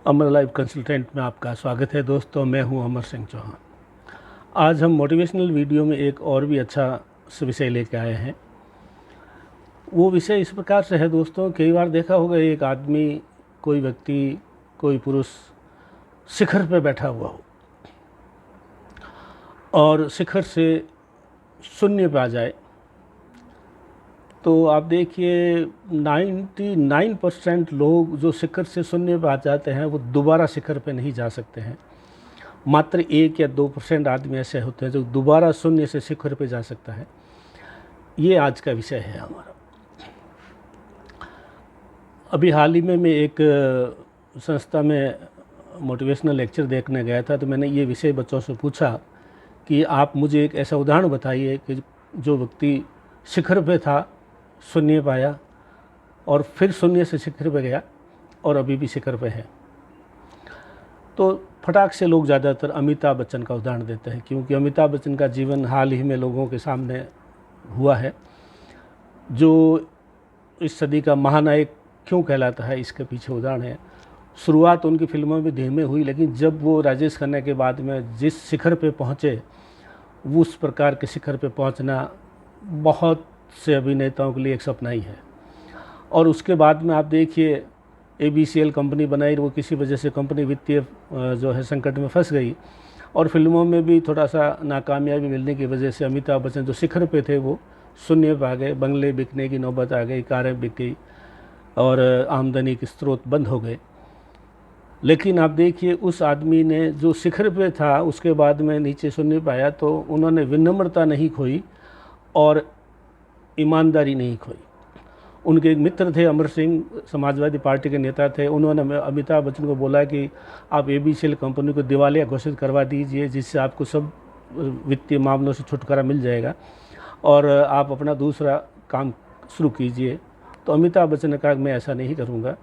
अमर life consultant में आपका स्वागत है दोस्तों। मैं हूं अमर सिंह चौहान। आज हम मोटिवेशनल वीडियो में एक और भी अच्छा विषय लेके आए हैं। वो विषय इस प्रकार से है दोस्तों, कई बार देखा होगा एक आदमी, कोई व्यक्ति, कोई पुरुष शिखर पे बैठा हुआ हो और शिखर से शून्य पे आ जाए तो आप देखिए 99% लोग जो शिखर से शून्य पे आ जाते हैं वो दोबारा शिखर पे नहीं जा सकते हैं। मात्र 1 या 2% आदमी ऐसे होते हैं जो दोबारा शून्य से शिखर पे जा सकता है। ये आज का विषय है हमारा। अभी हाल ही में मैं एक संस्था में मोटिवेशनल लेक्चर देखने गया था, तो मैंने ये विषय बच्चों से पूछा कि आप मुझे एक ऐसा उदाहरण बताइए कि जो व्यक्ति शिखर पे था, शून्य पाया और फिर शून्य से शिखर पे गया और अभी भी शिखर पे है। तो फटाक से लोग ज़्यादातर अमिताभ बच्चन का उदाहरण देते हैं, क्योंकि अमिताभ बच्चन का जीवन हाल ही में लोगों के सामने हुआ है। जो इस सदी का महानायक क्यों कहलाता है, इसके पीछे उदाहरण है। शुरुआत उनकी फिल्मों में धीमे हुई, लेकिन जब वो राजेश खन्ना के बाद में जिस शिखर पे पहुँचे, वो उस प्रकार के शिखर पे पहुँचना बहुत से अभिनेताओं के लिए एक सपना ही है। और उसके बाद में आप देखिए ABCL कंपनी बनाई, वो किसी वजह से कंपनी वित्तीय जो है संकट में फंस गई और फिल्मों में भी थोड़ा सा नाकामयाबी मिलने की वजह से अमिताभ बच्चन जो शिखर पे थे वो शून्य पे आ गए। बंगले बिकने की नौबत आ गई, कारें बिक गई और आमदनी के स्रोत बंद हो गए। लेकिन आप देखिए उस आदमी ने जो शिखर पे था उसके बाद में नीचे शून्य पाया, तो उन्होंने विनम्रता नहीं खोई और ईमानदारी नहीं खोई। उनके एक मित्र थे, अमर सिंह, समाजवादी पार्टी के नेता थे। उन्होंने अमिताभ बच्चन को बोला कि आप ABCL कंपनी को दिवालिया घोषित करवा दीजिए, जिससे आपको सब वित्तीय मामलों से छुटकारा मिल जाएगा और आप अपना दूसरा काम शुरू कीजिए। तो अमिताभ बच्चन ने कहा मैं ऐसा नहीं करूँगा,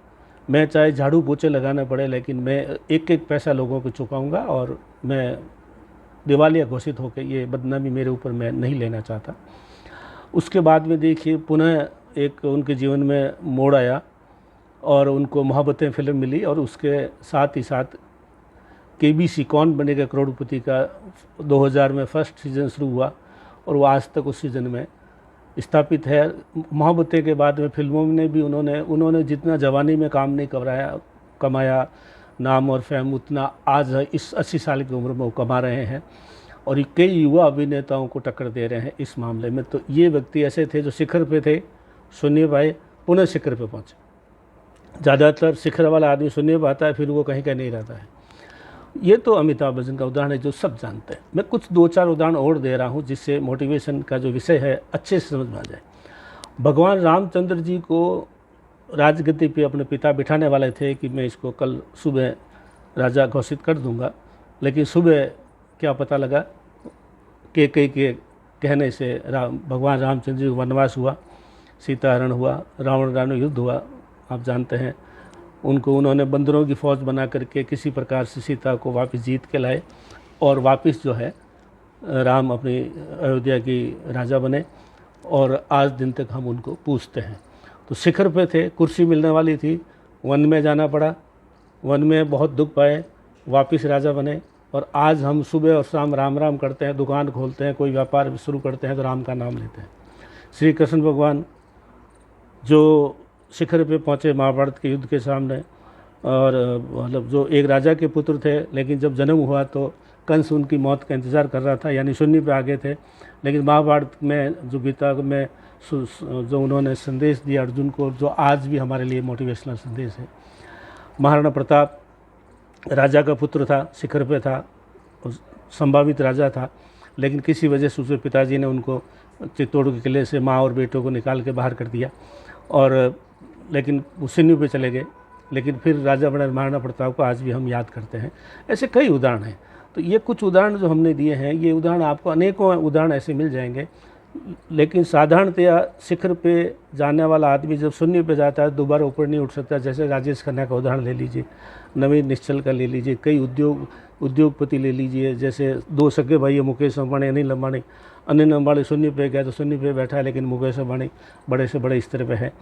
मैं चाहे झाड़ू पोछे लगाना पड़े लेकिन मैं एक एक पैसा लोगों को चुकाऊँगा और मैं दिवालिया घोषित होकर ये बदनामी मेरे ऊपर मैं नहीं लेना चाहता। उसके बाद में देखिए पुनः एक उनके जीवन में मोड़ आया और उनको मोहब्बतें फिल्म मिली और उसके साथ ही साथ KBC कौन बनेगा करोड़पति का 2000 में फर्स्ट सीज़न शुरू हुआ और वो आज तक उस सीज़न में स्थापित है। मोहब्बतें के बाद में फिल्मों में भी उन्होंने जितना जवानी में काम नहीं कमाया नाम और फेम, उतना आज इस 80 साल की उम्र में वो कमा रहे हैं और कई युवा अभिनेताओं को टक्कर दे रहे हैं इस मामले में। तो ये व्यक्ति ऐसे थे जो शिखर पे थे, शून्य पाए, पुनः शिखर पे पहुँचे। ज़्यादातर शिखर वाला आदमी शून्य पाता है, फिर वो कहीं का नहीं रहता है। ये तो अमिताभ बच्चन का उदाहरण है जो सब जानते हैं। मैं कुछ 2-4 उदाहरण और दे रहा हूँ जिससे मोटिवेशन का जो विषय है अच्छे से समझ में आ जाए। भगवान रामचंद्र जी को राजगद्दी पे अपने पिता बिठाने वाले थे कि मैं इसको कल सुबह राजा घोषित कर दूंगा, लेकिन सुबह क्या पता लगा कि कई के कहने से भगवान रामचंद्र जी को वनवास हुआ, सीता हरण हुआ, रावण रावण युद्ध हुआ। आप जानते हैं उन्होंने बंदरों की फ़ौज बना करके किसी प्रकार से सीता को वापस जीत के लाए और वापस जो है राम अपनी अयोध्या की राजा बने और आज दिन तक हम उनको पूछते हैं। तो शिखर पे थे, कुर्सी मिलने वाली थी, वन में जाना पड़ा, वन में बहुत दुख पाए, वापस राजा बने और आज हम सुबह और शाम राम राम करते हैं, दुकान खोलते हैं, कोई व्यापार शुरू करते हैं तो राम का नाम लेते हैं। श्री कृष्ण भगवान जो शिखर पे पहुँचे महाभारत के युद्ध के सामने और मतलब जो एक राजा के पुत्र थे, लेकिन जब जन्म हुआ तो कंस उनकी मौत का इंतज़ार कर रहा था, यानी शून्य पे आ गए थे। लेकिन महाभारत में जो गीता में जो उन्होंने संदेश दिया अर्जुन को, जो आज भी हमारे लिए मोटिवेशनल संदेश है। महाराणा प्रताप राजा का पुत्र था, शिखर पे था, संभावित राजा था, लेकिन किसी वजह से उसके पिताजी ने उनको चित्तौड़ के किले से माँ और बेटों को निकाल के बाहर कर दिया और लेकिन वो शून्य पे चले गए। लेकिन फिर राजा बने महाराणा प्रताप को आज भी हम याद करते हैं। ऐसे कई उदाहरण हैं। तो ये कुछ उदाहरण जो हमने दिए हैं, ये उदाहरण आपको अनेकों उदाहरण ऐसे मिल जाएंगे। लेकिन साधारणतया शिखर पे जाने वाला आदमी जब शून्य पे जाता है दोबारा ऊपर नहीं उठ सकता। जैसे राजेश खन्ना का उदाहरण ले लीजिए, नवीन निश्चल का ले लीजिए, कई उद्योगपति ले लीजिए, जैसे 2 सगे भाई मुकेश अंबानी, अनिल अंबानी। अनिल अंबानी शून्य पे गया तो शून्य पे बैठा है, लेकिन मुकेश अंबानी बड़े से बड़े स्तर पे है।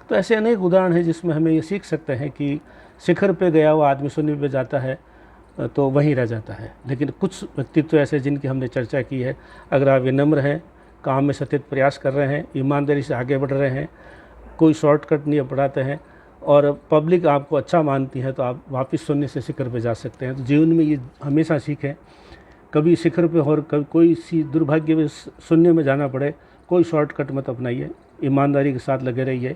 तो ऐसे अनेक उदाहरण हैं जिसमें हमें ये सीख सकते हैं कि शिखर पे गया हुआ आदमी शून्य पे जाता है तो वहीं रह जाता है। लेकिन कुछ व्यक्तित्व ऐसे जिनकी हमने चर्चा की है, अगर आप विनम्र हैं, काम में सतत प्रयास कर रहे हैं, ईमानदारी से आगे बढ़ रहे हैं, कोई शॉर्टकट नहीं अपनाते हैं और पब्लिक आपको अच्छा मानती है, तो आप वापस शून्य से शिखर पे जा सकते हैं। तो जीवन में ये हमेशा सीखें, कभी शिखर पे और कभी कोई सी दुर्भाग्य में शून्य में जाना पड़े, कोई शॉर्टकट मत अपनाइए, ईमानदारी के साथ लगे रहिए।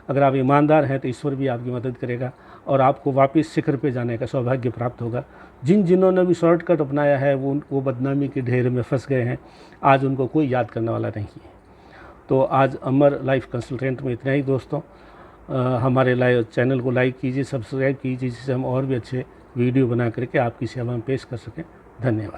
अगर आप ईमानदार हैं तो ईश्वर भी आपकी मदद करेगा और आपको वापस शिखर पे जाने का सौभाग्य प्राप्त होगा। जिन्होंने भी शॉर्टकट अपनाया है वो बदनामी के ढेर में फंस गए हैं, आज उनको कोई याद करने वाला नहीं है। तो आज अमर लाइफ कंसल्टेंट में इतना ही दोस्तों। हमारे लाइव चैनल को लाइक कीजिए, सब्सक्राइब कीजिए, जिससे हम और भी अच्छे वीडियो बना करके आपकी सेवा में पेश कर सकें। धन्यवाद।